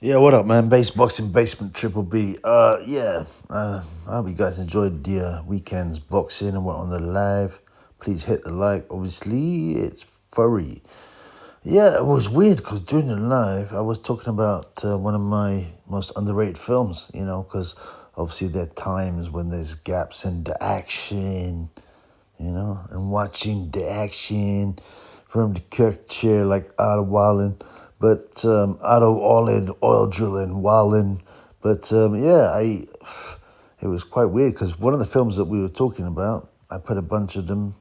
Yeah, what up, man? Base Boxing Basement Triple B. I hope you guys enjoyed the weekend's boxing and went on the live. Please hit the like. Obviously, it's furry. Yeah, it was weird because during the live, I was talking about one of my most underrated films, because obviously there are times when there's gaps in the action, and watching the action from the Kirk chair, like out of Wallin, but out of all in oil drilling, Wallin. But it was quite weird because one of the films that we were talking about, I put a bunch of them,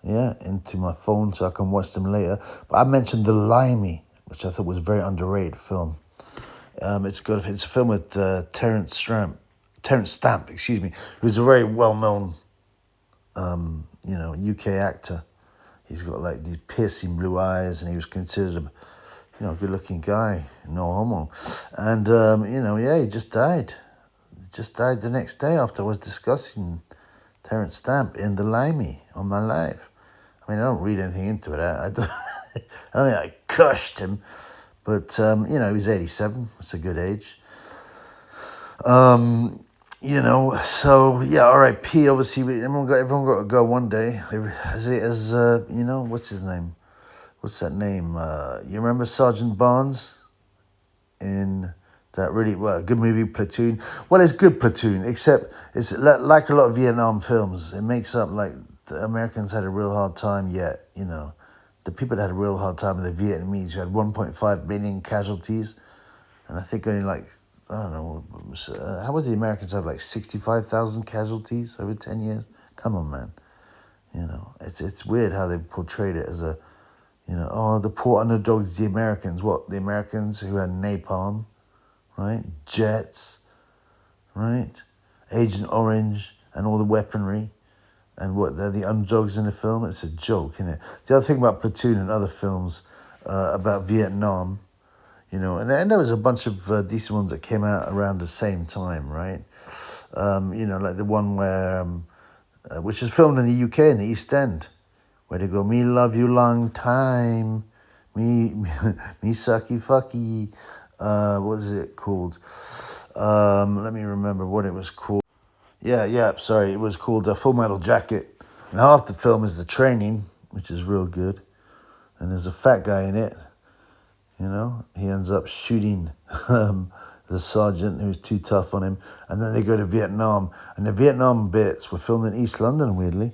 into my phone so I can watch them later. But I mentioned the Limey, which I thought was a very underrated film. It's a film with Terence Stamp, excuse me, who's a very well known UK actor. He's got like these piercing blue eyes, and he was considered a good-looking guy, no homo. And he just died. He just died the next day after I was discussing Terence Stamp in the Limey on my live. I mean, I don't read anything into it. I don't. I don't think I cushed him, but he was 87. That's a good age. So yeah, R.I.P. Obviously, everyone got to go one day. What's his name? What's that name? You remember Sergeant Barnes in that really good movie Platoon? Well, it's good Platoon, except it's like a lot of Vietnam films. It makes up like the Americans had a real hard time. Yet the people that had a real hard time were the Vietnamese, who had 1.5 million casualties, and I think only like, I don't know, how would the Americans have like 65,000 casualties over 10 years? Come on, man. It's weird how they portrayed it as a, the poor underdogs, the Americans. What, the Americans who had napalm, right? Jets, right? Agent Orange and all the weaponry. And what, they're the underdogs in the film? It's a joke, isn't it? The other thing about Platoon and other films about Vietnam, and there was a bunch of decent ones that came out around the same time, right? Like the one where, which is filmed in the UK in the East End, where they go, me love you long time, me sucky fucky, what is it called? Let me remember what it was called. Sorry, it was called Full Metal Jacket. And half the film is the training, which is real good. And there's a fat guy in it. He ends up shooting the sergeant who's too tough on him. And then they go to Vietnam. And the Vietnam bits were filmed in East London, weirdly.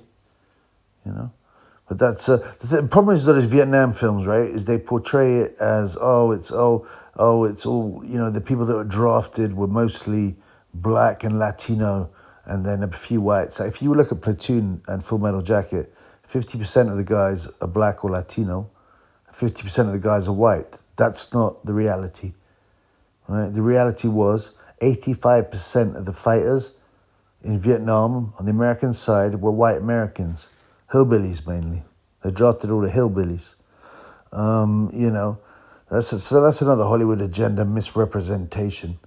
But that's the problem is those Vietnam films, right? Is they portray it as it's all the people that were drafted were mostly black and Latino, and then a few whites. So if you look at Platoon and Full Metal Jacket, 50% of the guys are black or Latino, 50% of the guys are white. That's not the reality, right? The reality was 85% of the fighters in Vietnam on the American side were white Americans, hillbillies mainly. They drafted all the hillbillies. That's another Hollywood agenda misrepresentation.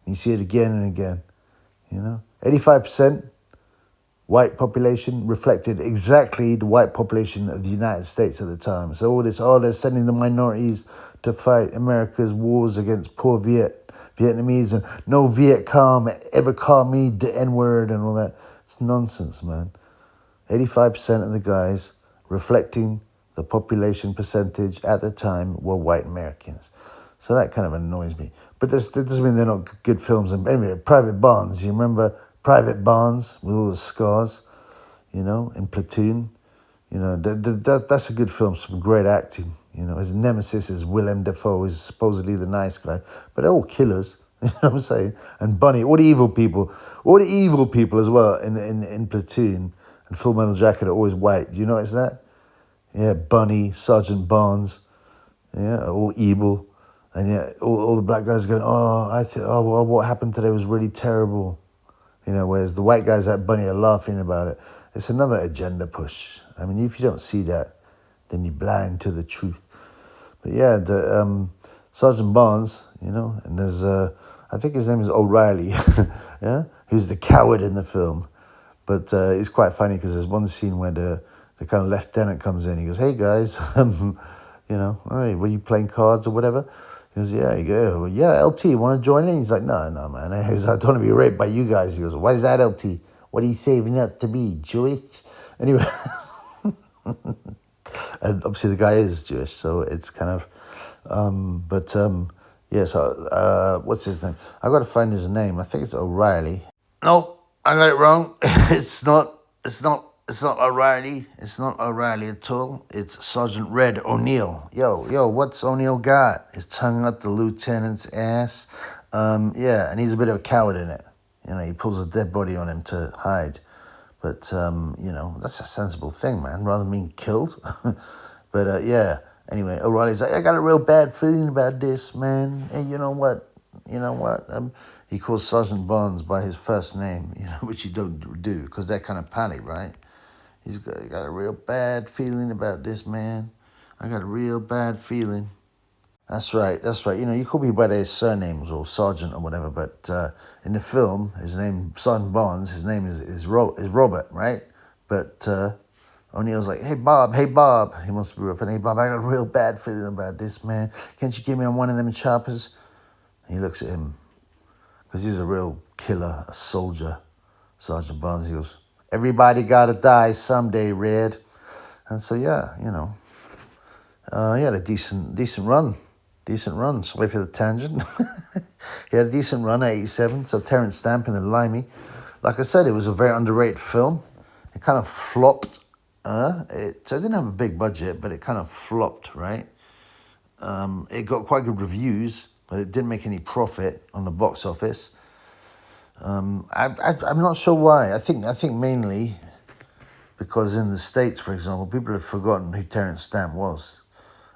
You see it again and again. 85% white population reflected exactly the white population of the United States at the time. So all this, they're sending the minorities to fight America's wars against poor Vietnamese, and no Viet Cong ever called me the N-word and all that. It's nonsense, man. 85% of the guys reflecting the population percentage at the time were white Americans. So that kind of annoys me. But that doesn't mean they're not good films. And anyway, Private Barnes, you remember Private Barnes with all the scars, in Platoon? That's a good film, some great acting. His nemesis is Willem Dafoe, who's supposedly the nice guy. But they're all killers, you know what I'm saying? And Bunny, all the evil people as well in Platoon and Full Metal Jacket are always white. Do you notice that? Yeah, Bunny, Sergeant Barnes, are all evil. And all the black guys going, what happened today was really terrible. Whereas the white guys at Bunny are laughing about it. It's another agenda push. I mean, if you don't see that, then you're blind to the truth. But yeah, the Sergeant Barnes, and there's, I think his name is O'Reilly, who's the coward in the film. But it's quite funny because there's one scene where the kind of lieutenant comes in. He goes, hey, guys, hey, were you playing cards or whatever? He goes, yeah. You go, well, yeah, LT, want to join in? He's like, no, man. He goes, I don't want to be raped by you guys. He goes, why is that, LT? What are you saving up to be, Jewish? Anyway, and obviously the guy is Jewish, so it's kind of, yeah, so, what's his name? I got to find his name. I think it's O'Reilly. Nope, I got it wrong. It's not O'Reilly. It's not O'Reilly at all. It's Sergeant Red O'Neill. Yo, what's O'Neill got? His tongue up the lieutenant's ass. Yeah, and he's a bit of a coward in it. You know, he pulls a dead body on him to hide. But, you know, that's a sensible thing, man, rather than being killed. But, yeah, anyway, O'Reilly's like, I got a real bad feeling about this, man. Hey, you know what? He calls Sergeant Barnes by his first name, you know, which you don't do, because they're kind of pally, right? He's got a real bad feeling about this, man. I got a real bad feeling. That's right. You know, you call me by their surnames or Sergeant or whatever, but in the film, his name, Sergeant Barnes, his name is Robert, right? But O'Neill's like, hey, Bob. He wants to be real funny. Hey, Bob, I got a real bad feeling about this, man. Can't you get me on one of them choppers? And he looks at him, because he's a real killer, a soldier, Sergeant Barnes. He goes, everybody gotta die someday, Red. And so, yeah, you know, he had a decent run. Sorry for the tangent. He had a decent run at 87. So Terence Stamp in the Limey. Like I said, it was a very underrated film. It kind of flopped. So it didn't have a big budget, but it kind of flopped, right? It got quite good reviews, but it didn't make any profit on the box office. I'm not sure why. I think mainly because in the States, for example, people have forgotten who Terence Stamp was.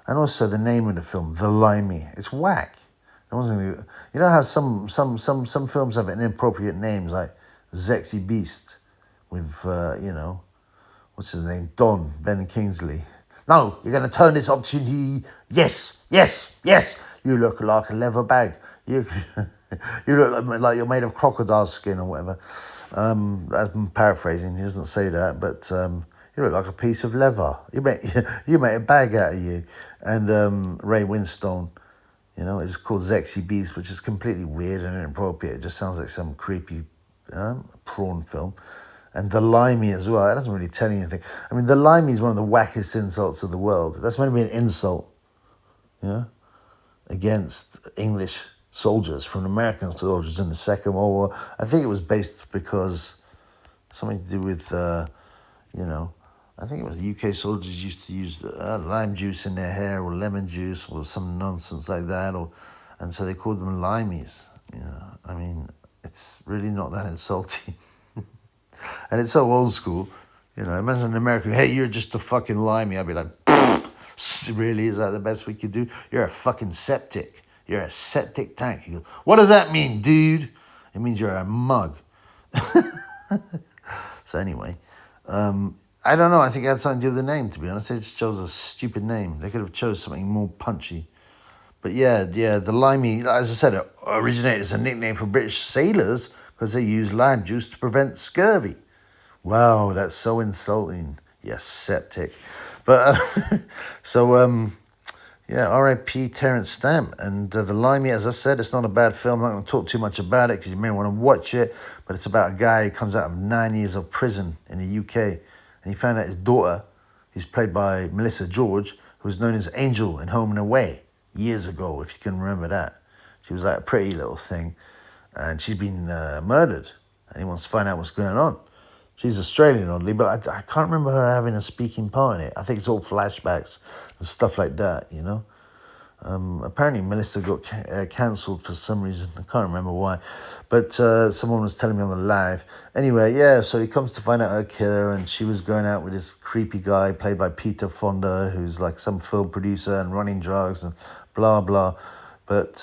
And also the name of the film, The Limey. It's whack. No one's gonna, you know how some films have inappropriate names, like Sexy Beast with, you know, what's his name? Ben Kingsley. No, you're going to turn this opportunity. Yes. You look like a leather bag. You look like you're made of crocodile skin or whatever. I'm paraphrasing. He doesn't say that, but you look like a piece of leather. You make a bag out of you. And Ray Winstone, you know, it's called Sexy Beast, which is completely weird and inappropriate. It just sounds like some creepy prawn film. And the Limey as well. That doesn't really tell you anything. I mean, the Limey is one of the wackest insults of the world. That's meant to be an insult, yeah, against English soldiers from American soldiers in the Second World War. I think it was based because something to do with, you know, I think it was UK soldiers used to use lime juice in their hair or lemon juice or some nonsense like that, and so they called them limeys. You know, I mean, it's really not that insulting. And it's so old school, you know. Imagine an American, hey, you're just a fucking limey. I'd be like, really? Is that the best we could do? You're a fucking septic. You're a septic tank. He goes, what does that mean, dude? It means you're a mug. So anyway, I don't know. I think it had something to do with the name, to be honest. They just chose a stupid name. They could have chose something more punchy. But yeah, the Limey, as I said, it originated as a nickname for British sailors because they used lime juice to prevent scurvy. Wow, that's so insulting. Yes, septic. But, yeah, R.I.P. Terence Stamp. And the Limey, as I said, it's not a bad film. I'm not going to talk too much about it because you may want to watch it. But it's about a guy who comes out of 9 years of prison in the UK. And he found out his daughter, who's played by Melissa George, who was known as Angel in Home and Away years ago, if you can remember that. She was like a pretty little thing. And she's been murdered. And he wants to find out what's going on. She's Australian, oddly, but I can't remember her having a speaking part in it. I think it's all flashbacks and stuff like that, you know. Apparently Melissa got cancelled for some reason. I can't remember why. But someone was telling me on the live. Anyway, yeah, so he comes to find out her killer, and she was going out with this creepy guy played by Peter Fonda, who's like some film producer and running drugs and blah, blah. But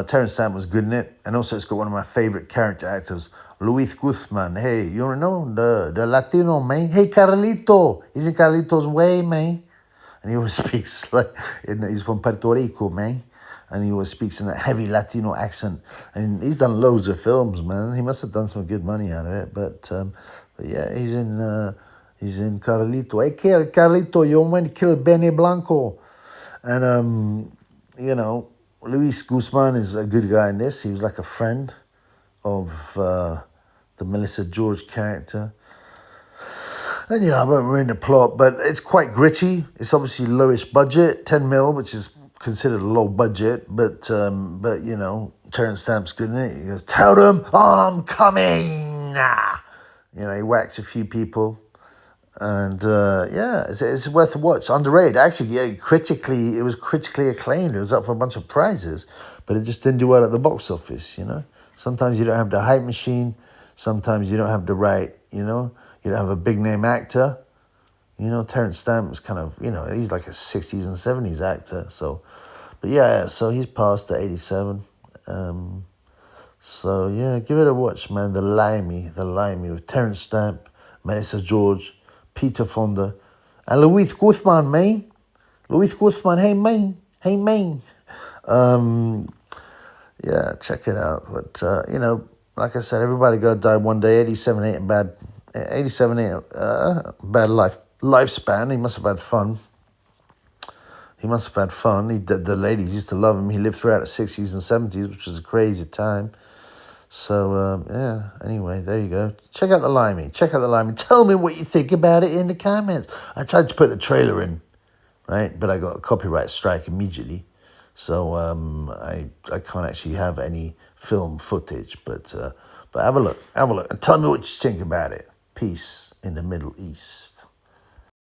Terence Stamp was good in it. And also it's got one of my favorite character actors, Luis Guzman. Hey, you know, the Latino, man. Hey, Carlito. He's in Carlito's way, man. And he always speaks like, he's from Puerto Rico, man. And he always speaks in that heavy Latino accent. And he's done loads of films, man. He must have done some good money out of it. But yeah, he's in Carlito. Hey, Carlito, you want to kill Benny Blanco? And you know, Luis Guzman is a good guy in this. He was like a friend of the Melissa George character. And yeah, I won't ruin the plot, but it's quite gritty. It's obviously lowish budget, 10 mil, which is considered a low budget, but you know, Terence Stamp's good in it. He goes, "Tell them I'm coming." You know, he whacks a few people. And yeah, it's worth a watch. Underrated. Actually, yeah, it was critically acclaimed. It was up for a bunch of prizes, but it just didn't do well at the box office, you know? Sometimes you don't have the hype machine. Sometimes you don't have the right, you know? You don't have a big name actor. You know, Terence Stamp is kind of, you know, he's like a 60s and 70s actor. So, but yeah, so he's passed at 87. So yeah, give it a watch, man. The Limey with Terence Stamp, Melissa George, Peter Fonda, and Luis Guzman, man. Luis Guzman, hey man. Yeah, check it out. But you know, like I said, everybody got to die one day. 87 ain't a bad lifespan. He must have had fun. The ladies used to love him. He lived throughout the 60s and 70s, which was a crazy time. So, yeah, anyway, there you go. Check out the Limey. Tell me what you think about it in the comments. I tried to put the trailer in, right? But I got a copyright strike immediately. So I can't actually have any film footage. But have a look. And tell me what you think about it. Peace in the Middle East.